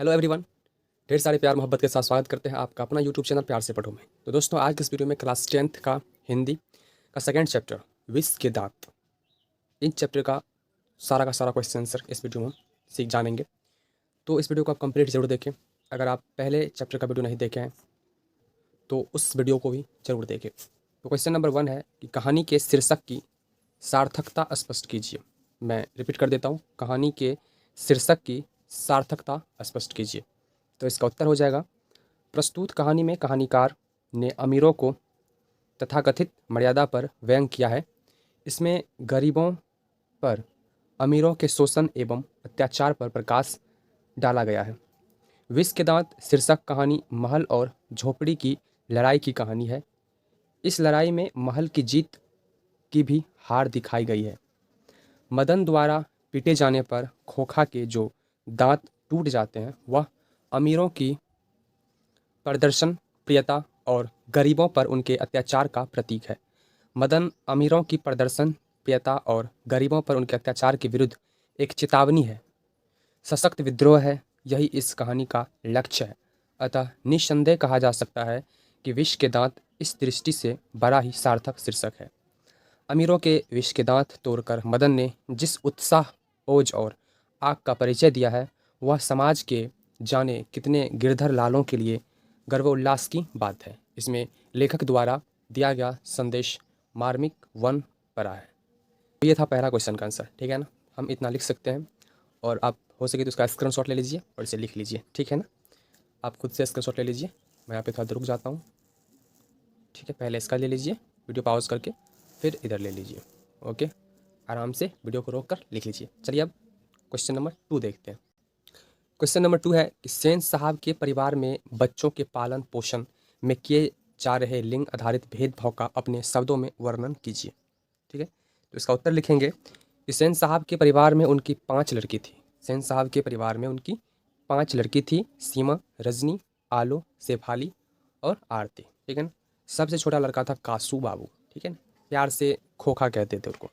Hello everyone. ढेर सारे प्यार मोहब्बत के साथ स्वागत करते हैं आपका अपना यूट्यूब चैनल प्यार से पढ़ो में। तो दोस्तों, आज के इस वीडियो में क्लास 10th का हिंदी का सेकंड चैप्टर विष के दांत, इन चैप्टर का सारा क्वेश्चन आंसर इस वीडियो में हम सीख जानेंगे। तो इस वीडियो को आप कंप्लीट जरूर देखें। अगर आप पहले चैप्टर का वीडियो नहीं देखे हैं तो उस वीडियो को भी जरूर देखें। तो क्वेश्चन नंबर 1 है कि कहानी के शीर्षक की सार्थकता स्पष्ट कीजिए। मैं रिपीट कर देता हूँ, कहानी के शीर्षक की सार्थकता स्पष्ट कीजिए। तो इसका उत्तर हो जाएगा, प्रस्तुत कहानी में कहानीकार ने अमीरों को तथाकथित मर्यादा पर व्यंग किया है। इसमें गरीबों पर अमीरों के शोषण एवं अत्याचार पर प्रकाश डाला गया है। विष के दांत शीर्षक कहानी महल और झोपड़ी की लड़ाई की कहानी है। इस लड़ाई में महल की जीत की भी हार दिखाई गई है। मदन द्वारा पीटे जाने पर खोखा के जो दांत टूट जाते हैं वह अमीरों की प्रदर्शन प्रियता और गरीबों पर उनके अत्याचार का प्रतीक है। मदन अमीरों की प्रदर्शन प्रियता और गरीबों पर उनके अत्याचार के विरुद्ध एक चेतावनी है, सशक्त विद्रोह है। यही इस कहानी का लक्ष्य है। अतः निस्संदेह कहा जा सकता है कि विष के दांत इस दृष्टि से बड़ा ही सार्थक शीर्षक है। अमीरों के विष के दांत तोड़कर मदन ने जिस उत्साह, ओज और आग का परिचय दिया है वह समाज के जाने कितने गिरधर लालों के लिए गर्वोल्लास की बात है। इसमें लेखक द्वारा दिया गया संदेश मार्मिक वन परा है। तो ये था पहला क्वेश्चन का आंसर, ठीक है ना। हम इतना लिख सकते हैं और आप हो सके तो उसका स्क्रीनशॉट ले लीजिए और इसे लिख लीजिए, ठीक है ना। आप खुद से स्क्रीनशॉट ले लीजिए। मैं यहाँ पे थोड़ा रुक जाता हूँ, ठीक है। पहले इसका ले लीजिए, वीडियो पॉज करके, फिर इधर ले लीजिए। ओके, आराम से वीडियो को रोक कर लिख लीजिए। चलिए अब क्वेश्चन नंबर 2 देखते हैं। क्वेश्चन नंबर 2 है कि सेन साहब के परिवार में बच्चों के पालन पोषण में किए जा रहे लिंग आधारित भेदभाव का अपने शब्दों में वर्णन कीजिए, ठीक है। तो इसका उत्तर लिखेंगे कि सेन साहब के परिवार में उनकी 5 लड़की थी। सेन साहब के परिवार में उनकी 5 लड़की थी, सीमा, रजनी, आलो, शेफाली और आरती, ठीक है ना। सबसे छोटा लड़का था कासू बाबू, ठीक है ना, प्यार से खोखा कहते थे उनको।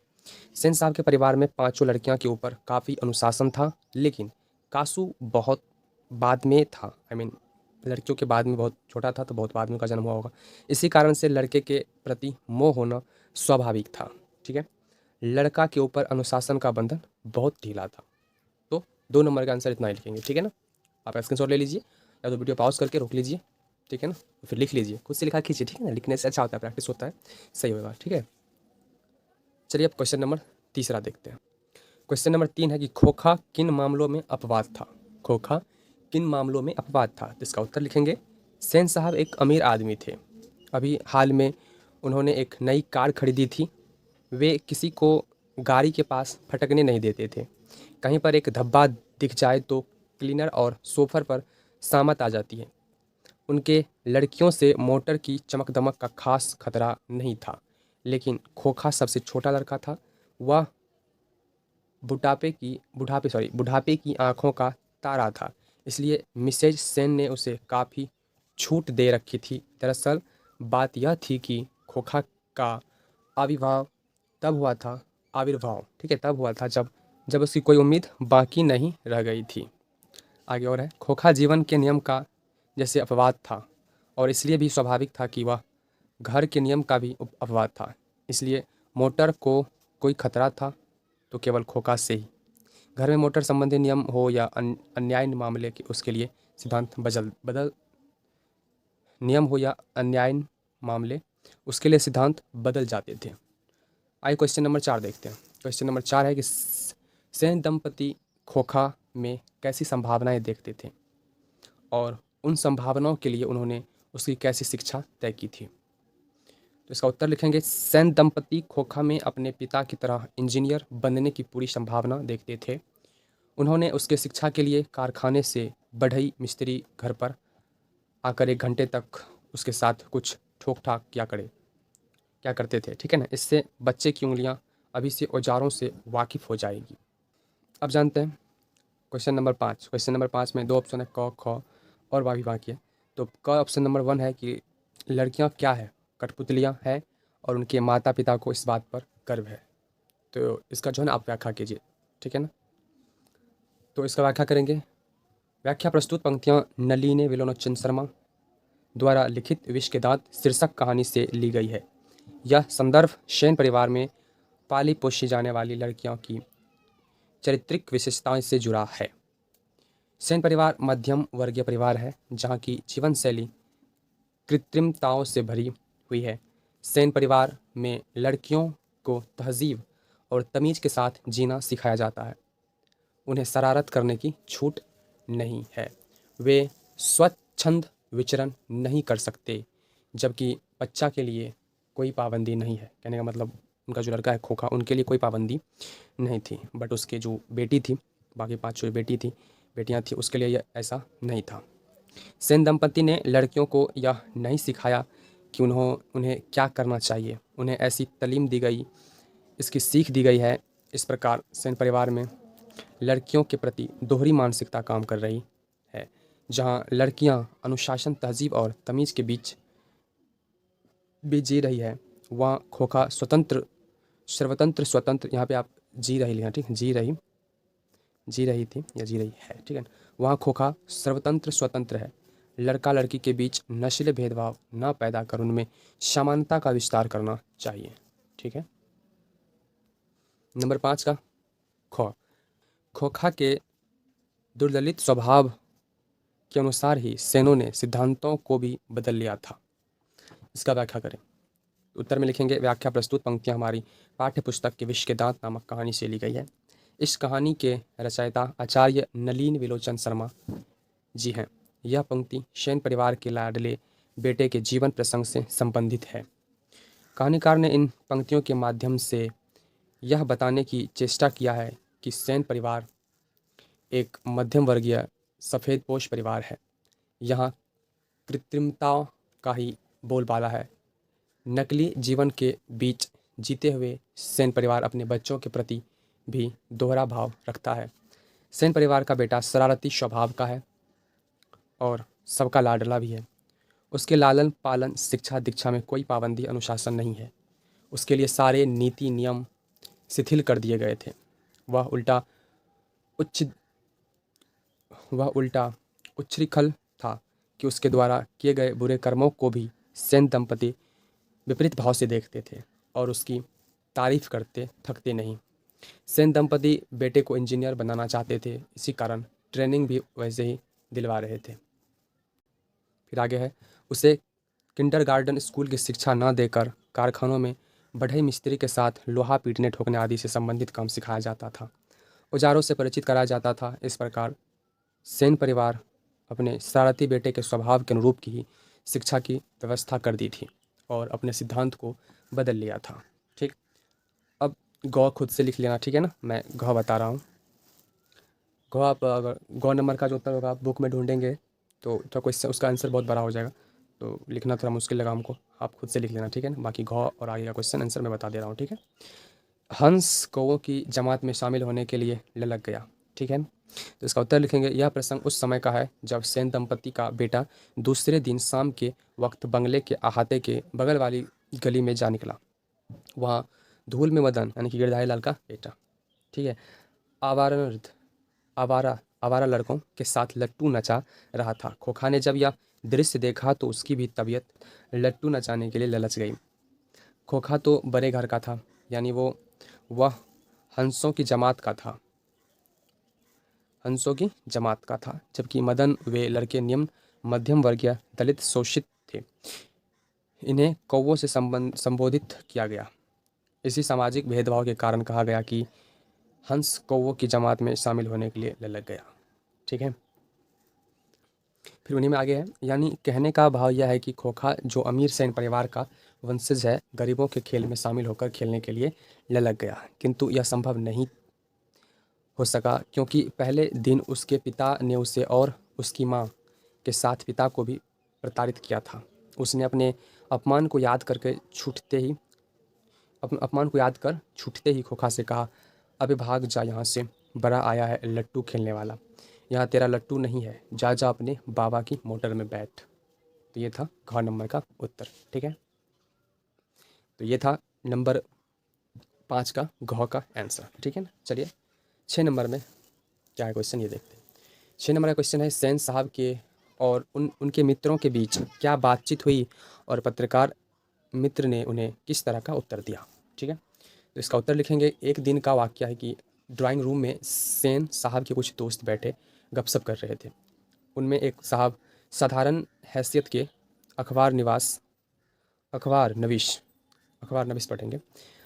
सेन साहब के परिवार में 5 लड़कियों के ऊपर काफ़ी अनुशासन था, लेकिन कासू बहुत बाद में था। लड़कियों के बाद में बहुत छोटा था, तो बहुत बाद में उनका जन्म हुआ होगा। इसी कारण से लड़के के प्रति मोह होना स्वाभाविक था, ठीक है। लड़का के ऊपर अनुशासन का बंधन बहुत ढीला था। तो 2 नंबर का आंसर इतना ही लिखेंगे, ठीक है ना। आप स्क्रीनशॉट ले लीजिए या तो वीडियो पॉज करके रोक लीजिए, ठीक है ना, फिर लिख लीजिए, खुद से लिखा कीजिए, ठीक है ना। लिखने से अच्छा होता है, प्रैक्टिस होता है, सही होगा, ठीक है। चलिए अब क्वेश्चन नंबर 3 देखते हैं। क्वेश्चन नंबर 3 है कि खोखा किन मामलों में अपवाद था। खोखा किन मामलों में अपवाद था, तो इसका उत्तर लिखेंगे। सेन साहब एक अमीर आदमी थे। अभी हाल में उन्होंने एक नई कार खरीदी थी। वे किसी को गाड़ी के पास फटकने नहीं देते थे। कहीं पर एक धब्बा दिख जाए तो क्लीनर और सोफर पर सामत आ जाती है। उनके लड़कियों से मोटर की चमक दमक का खास खतरा नहीं था, लेकिन खोखा सबसे छोटा लड़का था। वह बुढ़ापे की आंखों का तारा था, इसलिए मिसेज सेन ने उसे काफ़ी छूट दे रखी थी। दरअसल बात यह थी कि खोखा का आविर्भाव तब हुआ था ठीक है, तब हुआ था जब उसकी कोई उम्मीद बाकी नहीं रह गई थी। आगे और है, खोखा जीवन के नियम का जैसे अपवाद था और इसलिए भी स्वाभाविक था कि वह घर के नियम का भी अपवाद था। इसलिए मोटर को कोई खतरा था तो केवल खोखा से ही। घर में मोटर संबंधी नियम हो या अन्याय मामले के, उसके लिए सिद्धांत बदल नियम हो या अन्याय मामले, उसके लिए सिद्धांत बदल जाते थे। आइए क्वेश्चन नंबर 4 देखते हैं। क्वेश्चन नंबर 4 है कि सेन दंपति खोखा में कैसी संभावनाएं देखते थे और उन संभावनाओं के लिए उन्होंने उसकी कैसी शिक्षा तय की थी। तो इसका उत्तर लिखेंगे, सेन दंपति खोखा में अपने पिता की तरह इंजीनियर बनने की पूरी संभावना देखते थे। उन्होंने उसके शिक्षा के लिए कारखाने से बढ़ई मिस्त्री घर पर आकर 1 घंटे तक उसके साथ कुछ ठोक ठाक क्या करते थे, ठीक है ना। इससे बच्चे की उंगलियां अभी से औजारों से वाकिफ हो जाएगी। अब जानते हैं क्वेश्चन नंबर 5। क्वेश्चन नंबर 5 में 2 ऑप्शन है, क, ख और वावी वाक्य। तो क ऑप्शन नंबर 1 है कि लड़कियां क्या है, कठपुतलियां हैं और उनके माता पिता को इस बात पर गर्व है। तो इसका जो है ना आप व्याख्या कीजिए, ठीक है ना। तो इसका व्याख्या करेंगे। व्याख्या प्रस्तुत पंक्तियाँ नलिनी विलोचन शर्मा द्वारा लिखित विष के दांत शीर्षक कहानी से ली गई है। यह संदर्भ सेन परिवार में पाली पोसी जाने वाली लड़कियों की चारित्रिक विशेषताओं से जुड़ा है। सेन परिवार मध्यम वर्गीय परिवार है जहाँ की जीवन शैली कृत्रिमताओं से भरी हुई है। सेन परिवार में लड़कियों को तहजीब और तमीज़ के साथ जीना सिखाया जाता है। उन्हें शरारत करने की छूट नहीं है। वे स्वच्छंद विचरण नहीं कर सकते, जबकि बच्चा के लिए कोई पाबंदी नहीं है। कहने का मतलब उनका जो लड़का है खोखा, उनके लिए कोई पाबंदी नहीं थी, बट उसके जो बेटी थी, बाकी 5 जो बेटियां थी, उसके लिए यह ऐसा नहीं था। सेन दंपति ने लड़कियों को यह नहीं सिखाया कि उन्हें क्या करना चाहिए। उन्हें ऐसी तालीम दी गई, इसकी सीख दी गई है। इस प्रकार सेन परिवार में लड़कियों के प्रति दोहरी मानसिकता काम कर रही है। जहाँ लड़कियाँ अनुशासन, तहजीब और तमीज़ के बीच भी जी रही है, वहाँ खोखा स्वतंत्र, यहाँ पे आप जी रही लिखना, ठीक, जी रही थी या जी रही है, ठीक है। वहाँ खोखा सर्वतंत्र स्वतंत्र है। लड़का लड़की के बीच नस्लीय भेदभाव न पैदा कर उनमें समानता का विस्तार करना चाहिए, ठीक है। नंबर 5 का खोखा के दुर्दलित स्वभाव के अनुसार ही सेनों ने सिद्धांतों को भी बदल लिया था। इसका व्याख्या करें। उत्तर में लिखेंगे, व्याख्या प्रस्तुत पंक्तियाँ हमारी पाठ्य पुस्तक के विष के दांत नामक कहानी से ली गई है। इस कहानी के रचयिता आचार्य नलिनी विलोचन शर्मा जी हैं। यह पंक्ति सेन परिवार के लाडले बेटे के जीवन प्रसंग से संबंधित है। कहानीकार ने इन पंक्तियों के माध्यम से यह बताने की चेष्टा किया है कि सेन परिवार एक मध्यम वर्गीय सफ़ेदपोश परिवार है। यहाँ कृत्रिमता का ही बोलबाला है। नकली जीवन के बीच जीते हुए सेन परिवार अपने बच्चों के प्रति भी दोहरा भाव रखता है। सेन परिवार का बेटा शरारती स्वभाव का है और सबका लाडला भी है। उसके लालन पालन, शिक्षा दीक्षा में कोई पाबंदी अनुशासन नहीं है। उसके लिए सारे नीति नियम शिथिल कर दिए गए थे। वह उल्टा उच्छृंखल था कि उसके द्वारा किए गए बुरे कर्मों को भी सेन दंपति विपरीत भाव से देखते थे और उसकी तारीफ करते थकते नहीं। सेन दंपति बेटे को इंजीनियर बनाना चाहते थे, इसी कारण ट्रेनिंग भी वैसे ही दिलवा रहे थे। फिर आगे है, उसे किंडरगार्टन स्कूल की शिक्षा न देकर कारखानों में बढ़ई मिस्त्री के साथ लोहा पीटने, ठोकने आदि से संबंधित काम सिखाया जाता था। औजारों से परिचित कराया जाता था। इस प्रकार सेन परिवार अपने शरारती बेटे के स्वभाव के अनुरूप की ही शिक्षा की व्यवस्था कर दी थी और अपने सिद्धांत को बदल लिया था, ठीक। अब गौ खुद से लिख लेना, ठीक है ना, मैं गौ बता रहा हूँ। गौ आप अगर गौ नंबर का जो उत्तर होगा आप बुक में ढूंढेंगे तो क्वेश्चन उसका आंसर बहुत बड़ा हो जाएगा, तो लिखना थोड़ा मुश्किल लगा हमको। आप खुद से लिख लेना, ठीक है ना। बाकी गौ और आगे का क्वेश्चन आंसर मैं बता दे रहा हूँ, ठीक है। हंस कौवों की जमात में शामिल होने के लिए ललक गया, ठीक है। तो इसका उत्तर लिखेंगे, यह प्रसंग उस समय का है जब सेन दंपति का बेटा दूसरे दिन शाम के वक्त बंगले के अहाते के बगल वाली गली में जा निकला। वहाँ धूल में मदन यानी कि गिरधारी लाल का बेटा, ठीक है, आवारा आवारा लड़कों के साथ लट्टू नचा रहा था। खोखा ने जब यह दृश्य देखा तो उसकी भी तबीयत लट्टू नचाने के लिए ललच गई। खोखा तो बड़े घर का था, यानी वह हंसों की जमात का था, जबकि मदन वे लड़के निम्न मध्यम वर्गीय दलित शोषित थे। इन्हें कौवों से संबोधित किया गया। इसी सामाजिक भेदभाव के कारण कहा गया कि हंस कौवों की जमात में शामिल होने के लिए ललक गया, ठीक है। फिर उन्हीं में आगे है, यानी कहने का भाव यह है कि खोखा जो अमीर सेन परिवार का वंशज है, गरीबों के खेल में शामिल होकर खेलने के लिए ललक गया, किंतु यह संभव नहीं हो सका क्योंकि पहले दिन उसके पिता ने उसे और उसकी माँ के साथ पिता को भी प्रताड़ित किया था। उसने अपने अपमान को याद कर छूटते ही खोखा से कहा, अबे भाग जा यहाँ से, बड़ा आया है लट्टू खेलने वाला। यहाँ तेरा लट्टू नहीं है, जा जा अपने बाबा की मोटर में बैठ। तो ये था घ नंबर का उत्तर, ठीक है। तो ये था नंबर 5 का घ का आंसर, ठीक है ना। चलिए 6 नंबर में क्या है क्वेश्चन, ये देखते हैं। 6 नंबर का क्वेश्चन है, सेन साहब के और उनके मित्रों के बीच क्या बातचीत हुई और पत्रकार मित्र ने उन्हें किस तरह का उत्तर दिया। ठीक है, तो इसका उत्तर लिखेंगे। एक दिन का वाक़या है कि ड्राइंग रूम में सेन साहब के कुछ दोस्त बैठे गपशप कर रहे थे। उनमें एक साहब साधारण हैसियत के अखबार निवास अखबार नवीश अखबार नवीश पढ़ेंगे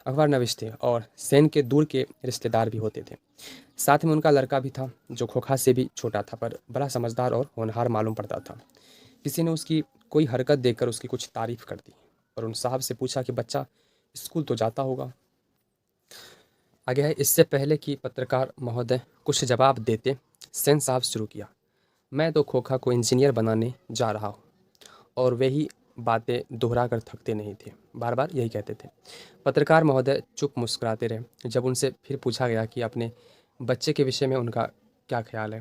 अखबार नवीश थे और सेन के दूर के रिश्तेदार भी होते थे। साथ में उनका लड़का भी था जो खोखा से भी छोटा था पर बड़ा समझदार और होनहार मालूम पड़ता था। किसी ने उसकी कोई हरकत देखकर उसकी कुछ तारीफ कर दी और उन साहब से पूछा कि बच्चा स्कूल तो जाता होगा। आगे है, इससे पहले कि पत्रकार महोदय कुछ जवाब देते, सेन साहब शुरू किया। मैं तो खोखा को इंजीनियर बनाने जा रहा हूँ। और वे ही बातें दोहरा कर थकते नहीं थे, बार बार यही कहते थे। पत्रकार महोदय चुप मुस्कुराते रहे। जब उनसे फिर पूछा गया कि अपने बच्चे के विषय में उनका क्या ख्याल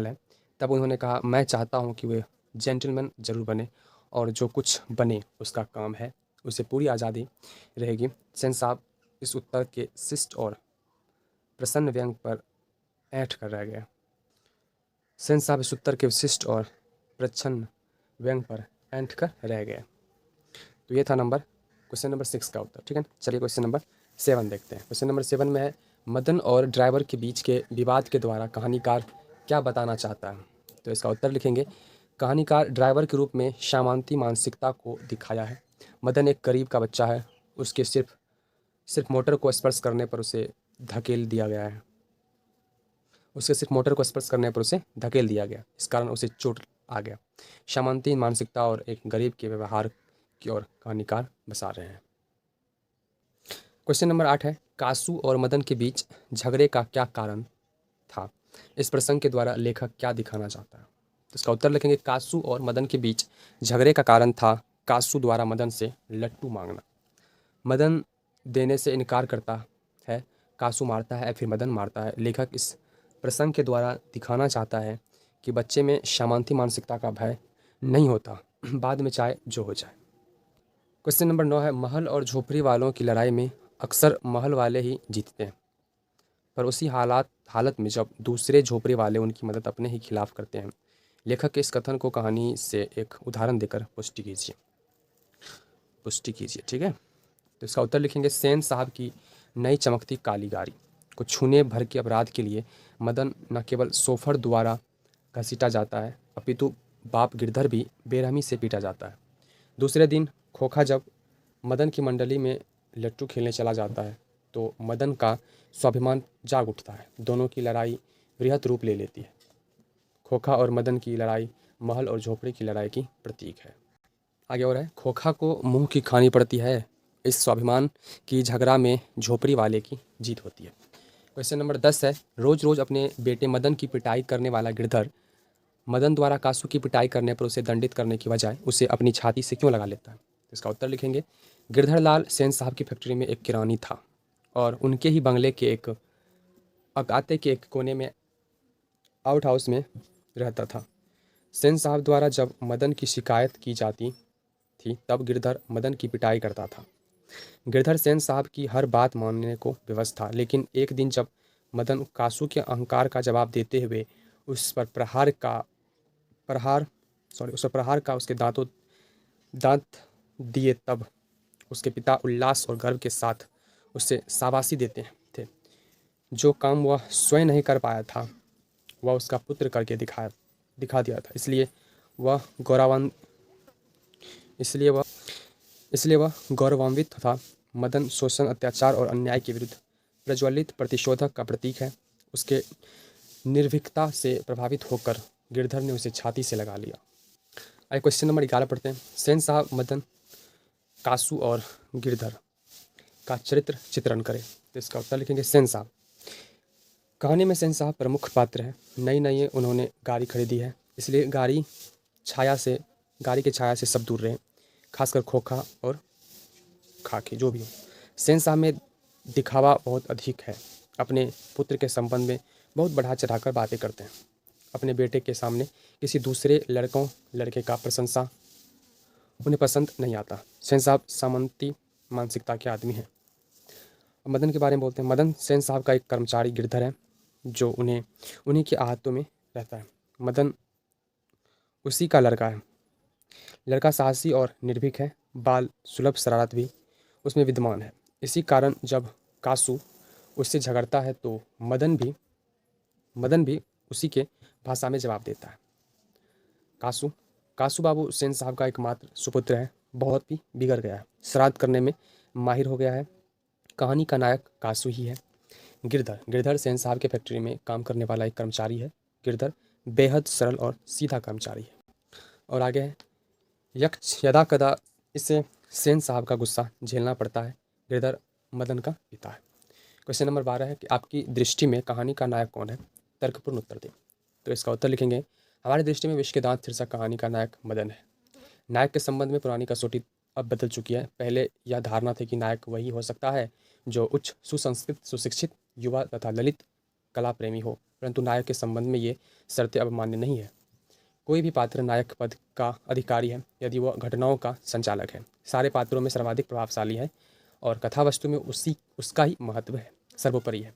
है, तब उन्होंने कहा, मैं चाहता हूँ कि वे जेंटलमैन ज़रूर बने और जो कुछ बने उसका काम है, उसे पूरी आज़ादी रहेगी। सेन साहब इस उत्तर के शिष्ट और प्रसन्न व्यंग पर ऐंठ कर रह गए। सेन साहब इस उत्तर के विशिष्ट और प्रच्छन्न व्यंग पर ऐंठ कर रह गए। तो ये था क्वेश्चन नंबर 6 का उत्तर। ठीक है, चलिए क्वेश्चन नंबर 7 देखते हैं। क्वेश्चन नंबर 7 में है, मदन और ड्राइवर के बीच के विवाद के द्वारा कहानीकार क्या बताना चाहता है। तो इसका उत्तर लिखेंगे। कहानीकार ड्राइवर के रूप में शामांति मानसिकता को दिखाया है। मदन एक गरीब का बच्चा है, उसके सिर्फ मोटर को स्पर्श करने पर उसे धकेल दिया गया है इस कारण उसे चोट आ गया। शामांति मानसिकता और एक गरीब के व्यवहार की ओर कहानीकार बसा रहे हैं। क्वेश्चन नंबर 8 है, कासू और मदन के बीच झगड़े का क्या कारण था। इस प्रसंग के द्वारा लेखक क्या दिखाना चाहता है। तो इसका उत्तर लिखेंगे। कासू और मदन के बीच झगड़े का कारण था कासू द्वारा मदन से लट्टू मांगना। मदन देने से इनकार करता है, कासू मारता है, फिर मदन मारता है। लेखक इस प्रसंग के द्वारा दिखाना चाहता है कि बच्चे में शामांति मानसिकता का भय नहीं होता, बाद में चाहे जो हो जाए। क्वेश्चन नंबर 9 है, महल और झोपड़ी वालों की लड़ाई में अक्सर महल वाले ही जीतते हैं, पर उसी हालत में जब दूसरे झोपड़ी वाले उनकी मदद अपने ही खिलाफ करते हैं। लेखक के इस कथन को कहानी से एक उदाहरण देकर पुष्टि कीजिए। ठीक है, तो इसका उत्तर लिखेंगे। सेन साहब की नई चमकती काली गाड़ी को छूने भर के अपराध के लिए मदन न केवल सोफर द्वारा घसीटा जाता है, अपितु बाप गिरधर भी बेरहमी से पीटा जाता है। दूसरे दिन खोखा जब मदन की मंडली में लट्टू खेलने चला जाता है तो मदन का स्वाभिमान जाग उठता है। दोनों की लड़ाई बृहत रूप ले लेती है। खोखा और मदन की लड़ाई महल और झोपड़ी की लड़ाई की प्रतीक है। आगे और है, खोखा को मुंह की खानी पड़ती है, इस स्वाभिमान की झगड़ा में झोपड़ी वाले की जीत होती है। क्वेश्चन नंबर 10 है, रोज रोज अपने बेटे मदन की पिटाई करने वाला गिरधर मदन द्वारा कासू की पिटाई करने पर उसे दंडित करने की बजाय उसे अपनी छाती से क्यों लगा लेता है। इसका उत्तर लिखेंगे। गिरधर लाल सेन साहब की फैक्ट्री में एक किरानी था और उनके ही बंगले के एक अगाते के एक कोने में आउट हाउस में रहता था। सेन साहब द्वारा जब मदन की शिकायत की जाती थी तब गिरधर मदन की पिटाई करता था। गिरधर सेन साहब की हर बात मानने को विवश था, लेकिन एक दिन जब मदन कासू के अहंकार का जवाब देते हुए उस पर प्रहार का उसके दांत दिए तब उसके पिता उल्लास और गर्व के साथ उसे शाबाशी देते थे। जो काम वह स्वयं नहीं कर पाया था वह उसका पुत्र करके दिखा दिया था। इसलिए वह गौरवान्वित था। मदन शोषण, अत्याचार और अन्याय के विरुद्ध प्रज्वलित प्रतिशोधक का प्रतीक है। उसके निर्भीकता से प्रभावित होकर गिरधर ने उसे छाती से लगा लिया। आइए क्वेश्चन नंबर 11 पढ़ते हैं। सेन साहब, मदन, कासू और गिरधर का चित्रण करें। तो इसका उत्तर लिखेंगे। सेन साहब, कहानी में सेन साहब प्रमुख पात्र हैं। नई उन्होंने गाड़ी खरीदी है, इसलिए गाड़ी की छाया से सब दूर रहें, खासकर खोखा और खाकी जो भी हो। सेन साहब में दिखावा बहुत अधिक है। अपने पुत्र के संबंध में बहुत बढ़ा चढ़ाकर बातें करते हैं। अपने बेटे के सामने किसी दूसरे लड़के का प्रशंसा उन्हें पसंद नहीं आता। सेन साहब सामंती मानसिकता के आदमी हैं। मदन के बारे में बोलते हैं। मदन सेन साहब का एक कर्मचारी गिरधर है जो उन्हीं के आहतों में रहता है। मदन उसी का लड़का है। लड़का साहसी और निर्भीक है, बाल सुलभ शरारत भी उसमें विद्यमान है। इसी कारण जब कासू उससे झगड़ता है तो मदन भी उसी के भाषा में जवाब देता है। कासू कासू बाबू सेन साहब का एकमात्र सुपुत्र है, बहुत ही बिगड़ गया है, श्राद्ध करने में माहिर हो गया है। कहानी का नायक कासू ही है। गिरधर सेन साहब के फैक्ट्री में काम करने वाला एक कर्मचारी है। गिरधर बेहद सरल और सीधा कर्मचारी है। और आगे है, यक्ष यदा कदा इसे सेन साहब का गुस्सा झेलना पड़ता है। गिरधर मदन का पिता है। क्वेश्चन नंबर 12 है कि आपकी दृष्टि में कहानी का नायक कौन है? तर्कपूर्ण उत्तर दें। तो इसका उत्तर लिखेंगे, हमारी दृष्टि में विष के दांत शीर्षक कहानी का नायक मदन है। नायक के संबंध में पुरानी कसौटी अब बदल चुकी है। पहले यह धारणा थी कि नायक वही हो सकता है जो उच्च सुसंस्कृत सुशिक्षित युवा तथा ललित कला प्रेमी हो, परंतु नायक के संबंध में ये शर्तें अब मान्य नहीं है। कोई भी पात्र नायक पद का अधिकारी है यदि वह घटनाओं का संचालक है, सारे पात्रों में सर्वाधिक प्रभावशाली है और कथा वस्तु में उसका ही महत्व है, सर्वोपरि है।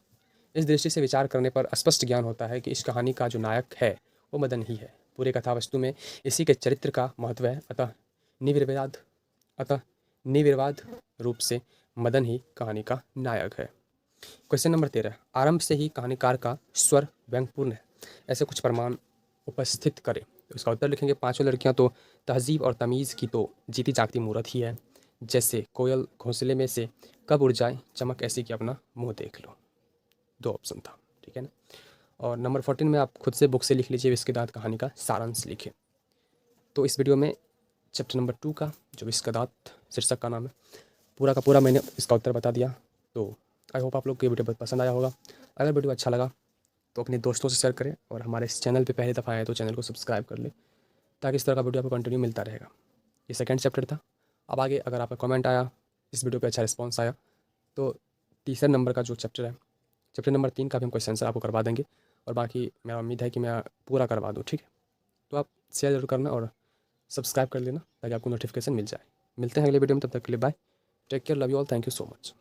इस दृष्टि से विचार करने पर स्पष्ट ज्ञान होता है कि इस कहानी का जो नायक है वो मदन ही है। पूरे कथा वस्तु में इसी के चरित्र का महत्व है, अतः निर्विवाद रूप से मदन ही कहानी का नायक है। क्वेश्चन नंबर 13, आरंभ से ही कहानीकार का स्वर व्यंग्यपूर्ण है, ऐसे कुछ प्रमाण उपस्थित करें। तो इसका उत्तर लिखेंगे, पांचों लड़कियां तो तहजीब और तमीज़ की तो जीती जागती मूर्त ही है, जैसे कोयल घोंसले में से कब उड़ जाए चमक ऐसी कि अपना मुंह देख लो। 2 ऑप्शन था, ठीक है ना। और नंबर 14 में आप खुद से बुक से लिख लीजिए, विष के दांत कहानी का सारांश लिखिए। तो इस वीडियो में चैप्टर नंबर 2 का जो विष का दांत शीर्षक का नाम है, पूरा का पूरा मैंने इसका उत्तर बता दिया। तो आई होप आप लोग को ये वीडियो बहुत पसंद आया होगा। अगर वीडियो अच्छा लगा तो अपने दोस्तों से शेयर करें और हमारे इस चैनल पे पहली दफ़ा आए तो चैनल को सब्सक्राइब कर लें, ताकि इस तरह का वीडियो आपको कंटिन्यू मिलता रहेगा। ये सेकंड चैप्टर था। अब आगे अगर आपका कमेंट आया, इस वीडियो पे अच्छा रिस्पॉन्स आया, तो तीसरे नंबर का जो चैप्टर है, चैप्टर नंबर 3 का भी हम क्वेश्चन आंसर आपको करवा देंगे। और बाकी मेरा उम्मीद है कि मैं पूरा करवा दूँ, ठीक है। तो आप शेयर जरूर करना और सब्सक्राइब कर लेना ताकि आपको नोटिफिकेशन मिल जाए। मिलते हैं अगले वीडियो में, तब तक के लिए bye, take care, love you all, thank you so much.